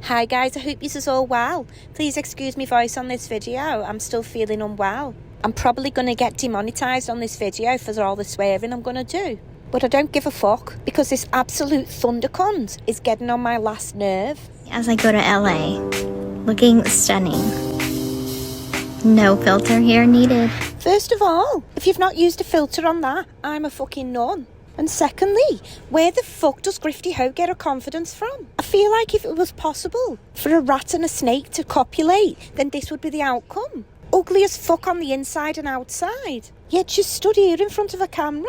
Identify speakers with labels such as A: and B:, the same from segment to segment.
A: Hi guys, I hope this is all well. Please excuse me voice on this video, I'm still feeling unwell. I'm probably going to get demonetised on this video for all the swearing I'm going to do. But I don't give a fuck, because this absolute thundercunt is getting on my last nerve.
B: As I go to LA, looking stunning. No filter here needed.
A: First of all, if you've not used a filter on that, I'm a fucking nun. And secondly, where the fuck does Grifty Ho get her confidence from? I feel like if it was possible for a rat and a snake to copulate, then this would be the outcome. Ugly as fuck on the inside and outside. Yet she's stood here in front of a camera.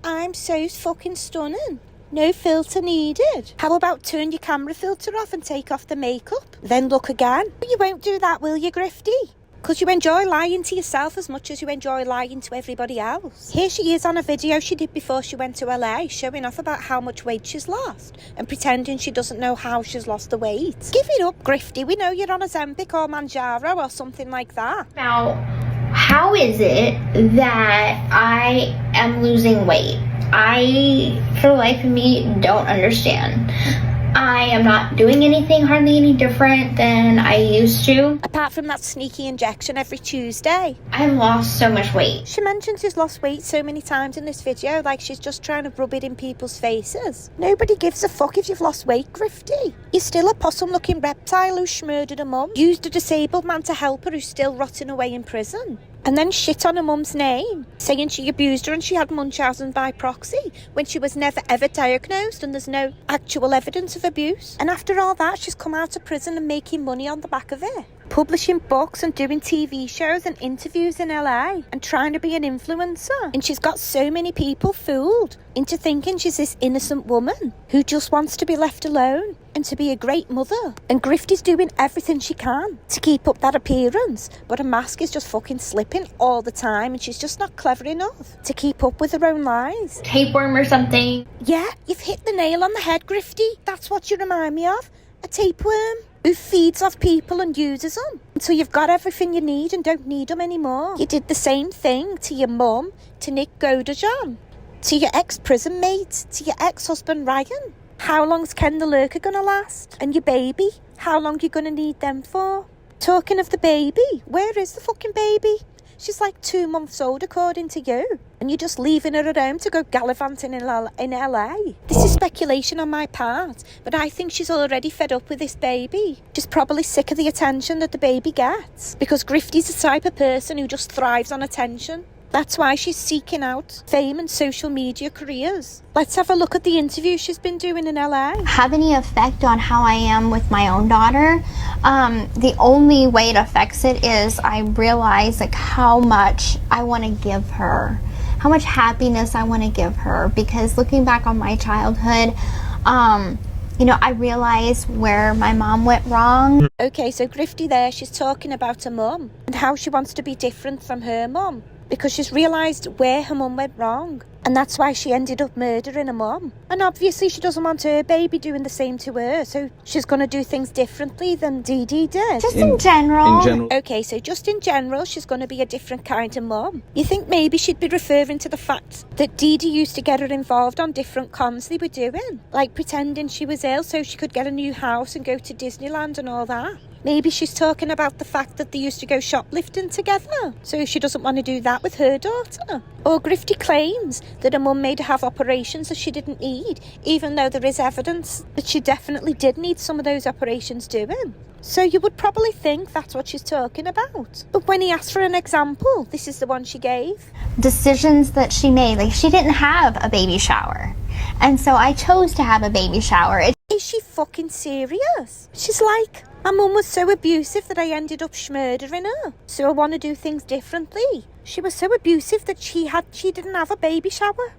A: I'm so fucking stunning. No filter needed. How about turn your camera filter off and take off the makeup? Then look again. But you won't do that, will you, Grifty? Because you enjoy lying to yourself as much as you enjoy lying to everybody else. Here she is on a video she did before she went to LA, showing off about how much weight she's lost and pretending she doesn't know how she's lost the weight. Give it up, Grifty. We know you're on Ozempic or Manjaro or something like that.
B: Now, how is it that I am losing weight? I, for the life of me, don't understand. I am not doing anything hardly any different than I used to.
A: Apart from that sneaky injection every Tuesday.
B: I've lost so much weight.
A: She mentions she's lost weight so many times in this video, like she's just trying to rub it in people's faces. Nobody gives a fuck if you've lost weight, Grifty. You're still a possum-looking reptile who murdered a mum, used a disabled man to help her who's still rotting away in prison, and then shit on her mum's name, saying she abused her and she had Munchausen by proxy, when she was never ever diagnosed and there's no actual evidence of abuse. And after all that, she's come out of prison and making money on the back of it. Publishing books and doing TV shows and interviews in LA and trying to be an influencer. And she's got so many people fooled into thinking she's this innocent woman who just wants to be left alone and to be a great mother. And Grifty's doing everything she can to keep up that appearance, but her mask is just fucking slipping all the time and she's just not clever enough to keep up with her own lies.
B: Tapeworm or something.
A: Yeah, you've hit the nail on the head, Grifty. That's what you remind me of. A tapeworm who feeds off people and uses them until you've got everything you need and don't need them anymore. You did the same thing to your mum, to Nick Godajon, to your ex-prison mate, to your ex-husband Ryan. How long's Ken the Lurker gonna last? And your baby, how long you gonna need them for? Talking of the baby, where is the fucking baby? She's like 2 months old according to you. And you're just leaving her at home to go gallivanting in LA. This is speculation on my part, but I think she's already fed up with this baby. She's probably sick of the attention that the baby gets. Because Grifty's the type of person who just thrives on attention. That's why she's seeking out fame and social media careers. Let's have a look at the interview she's been doing in LA.
B: Have any effect on how I am with my own daughter? The only way it affects it is I realize like how much I want to give her, how much happiness I want to give her, because looking back on my childhood, I realized where my mom went wrong.
A: Okay, so Grifty there, she's talking about her mum and how she wants to be different from her mum, because she's realised where her mum went wrong. And that's why she ended up murdering her mum. And obviously she doesn't want her baby doing the same to her, so she's going to do things differently than Dee Dee did.
B: Just in general.
A: Okay, so just in general, she's going to be a different kind of mum. You think maybe she'd be referring to the fact that Dee Dee used to get her involved on different cons they were doing? Like pretending she was ill so she could get a new house and go to Disneyland and all that? Maybe she's talking about the fact that they used to go shoplifting together, so she doesn't want to do that with her daughter. Or Grifty claims that her mum made her have operations that she didn't need, even though there is evidence that she definitely did need some of those operations doing. So you would probably think that's what she's talking about. But when he asked for an example, this is the one she gave.
B: Decisions that she made, like she didn't have a baby shower. And so I chose to have a baby shower.
A: Is she fucking serious? She's like, my mum was so abusive that I ended up murdering her, so I want to do things differently. She was so abusive that she didn't have a baby shower.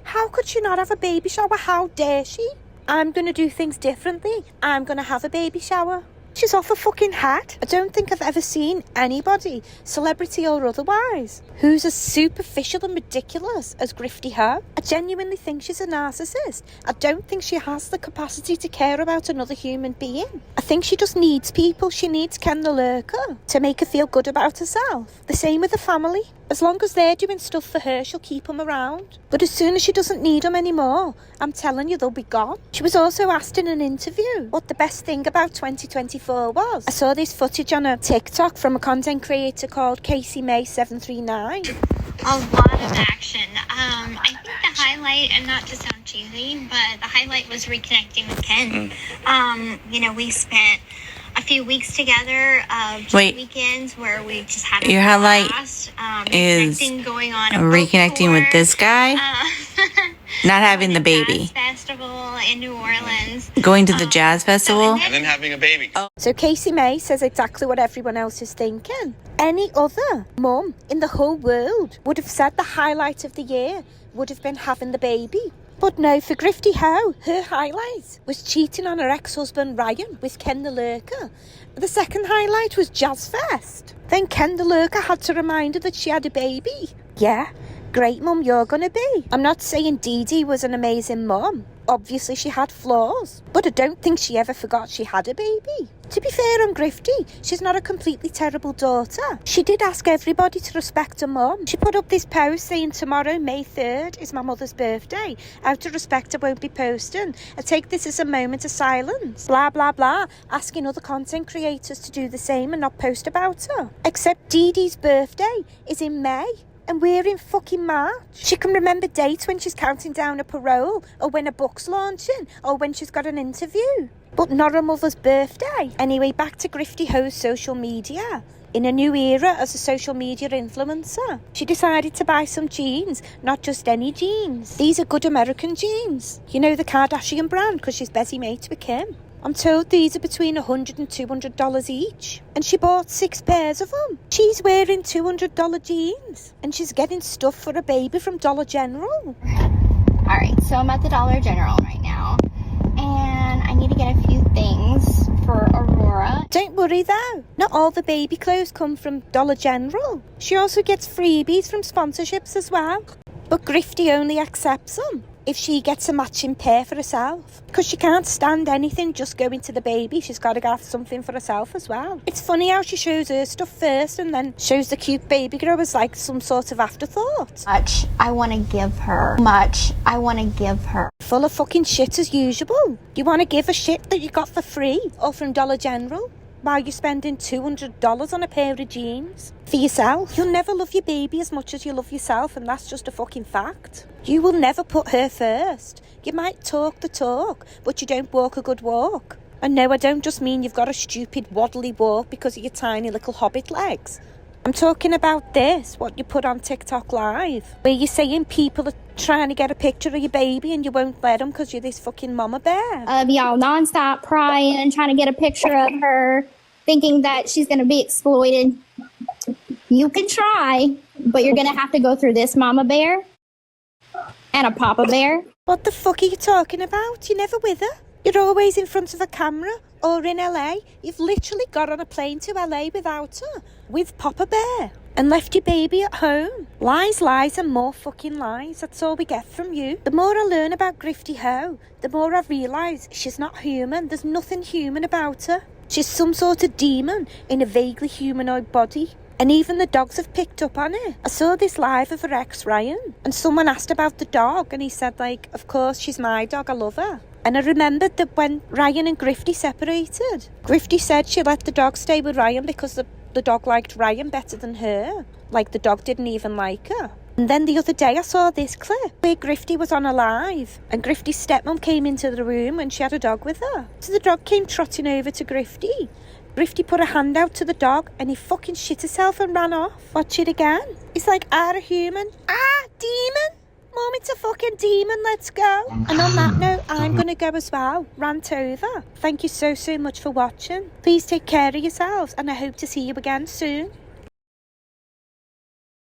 A: How could she not have a baby shower? How dare she? I'm going to do things differently. I'm going to have a baby shower. She's off her fucking head. I don't think I've ever seen anybody, celebrity or otherwise, who's as superficial and ridiculous as Grifty Ho. I genuinely think she's a narcissist. I don't think she has the capacity to care about another human being. I think she just needs people. She needs Ken the Lurker to make her feel good about herself. The same with the family. As long as they're doing stuff for her, she'll keep them around. But as soon as she doesn't need them anymore, I'm telling you, they'll be gone. She was also asked in an interview what the best thing about 2024 was. I saw this footage on a TikTok from a content creator called Casey May 739.
B: A lot of action. I think the highlight, and not to sound cheesy, but the highlight was reconnecting with Ken. We spent a few weeks together, weekends where we just had a
C: your highlight
B: blast,
C: is
B: going on
C: reconnecting with this guy, not having the baby,
B: jazz festival in New Orleans,
C: going to the jazz festival,
D: and then having a baby.
A: So Casey May says exactly what everyone else is thinking. Any other mum in the whole world would have said the highlight of the year would have been having the baby. But no, for Grifty Ho, her highlight was cheating on her ex-husband Ryan with Ken the Lurker. The second highlight was Jazz Fest. Then Ken the Lurker had to remind her that she had a baby. Yeah, great mum you're gonna be. I'm not saying Dee Dee was an amazing mum. Obviously she had flaws, but I don't think she ever forgot she had a baby. To be fair on Grifty, she's not a completely terrible daughter. She did ask everybody to respect her mum. She put up this post saying tomorrow, May 3rd, is my mother's birthday. Out of respect, I won't be posting. I take this as a moment of silence. Blah, blah, blah. Asking other content creators to do the same and not post about her. Except Dee Dee's birthday is in May. And we're in fucking March. She can remember dates when she's counting down a parole, or when a book's launching, or when she's got an interview. But not her mother's birthday. Anyway, back to Grifty Ho's social media. In a new era as a social media influencer, she decided to buy some jeans, not just any jeans. These are good American jeans. You know, the Kardashian brand, because she's busy mates with Kim. I'm told these are between $100 and $200 each. And she bought 6 pairs of them. She's wearing $200 jeans. And she's getting stuff for a baby from Dollar General.
B: Alright, so I'm at the Dollar General right now. And I need to get a few things for Aurora.
A: Don't worry though. Not all the baby clothes come from Dollar General. She also gets freebies from sponsorships as well. But Grifty only accepts them if she gets a matching pair for herself. Because she can't stand anything just going to the baby. She's got to get something for herself as well. It's funny how she shows her stuff first and then shows the cute baby girl as like some sort of afterthought.
B: Much I want to give her. Much I want to give her.
A: Full of fucking shit as usual. You want to give a shit that you got for free or from Dollar General? While you're spending $200 on a pair of jeans for yourself. You'll never love your baby as much as you love yourself, and that's just a fucking fact. You will never put her first. You might talk the talk, but you don't walk a good walk. And no, I don't just mean you've got a stupid waddly walk because of your tiny little hobbit legs. I'm talking about this, what you put on TikTok Live, where you're saying people are trying to get a picture of your baby and you won't let them because you're this fucking mama bear.
E: Of y'all nonstop prying, trying to get a picture of her, thinking that she's going to be exploited. You can try, but you're going to have to go through this mama bear and a papa bear.
A: What the fuck are you talking about? You're never with her. You're always in front of a camera or in LA. You've literally got on a plane to LA without her, with Papa Bear, and left your baby at home. Lies, lies, and more fucking lies. That's all we get from you. The more I learn about Grifty Ho, the more I realise she's not human. There's nothing human about her. She's some sort of demon in a vaguely humanoid body. And even the dogs have picked up on it. I saw this live of her ex Ryan, and someone asked about the dog, and he said, like, of course she's my dog, I love her. And I remembered that when Ryan and Grifty separated, Grifty said she let the dog stay with Ryan because the dog liked Ryan better than her. Like the dog didn't even like her. And then the other day I saw this clip where Grifty was on a live and Grifty's stepmom came into the room and she had a dog with her. So the dog came trotting over to Grifty. Grifty put a hand out to the dog and he fucking shit himself and ran off. Watch it again. He's like, a human. Demon. Mum, it's a fucking demon, let's go. And on that note, I'm going to go as well. Rant over. Thank you so much for watching. Please take care of yourselves and I hope to see you again soon.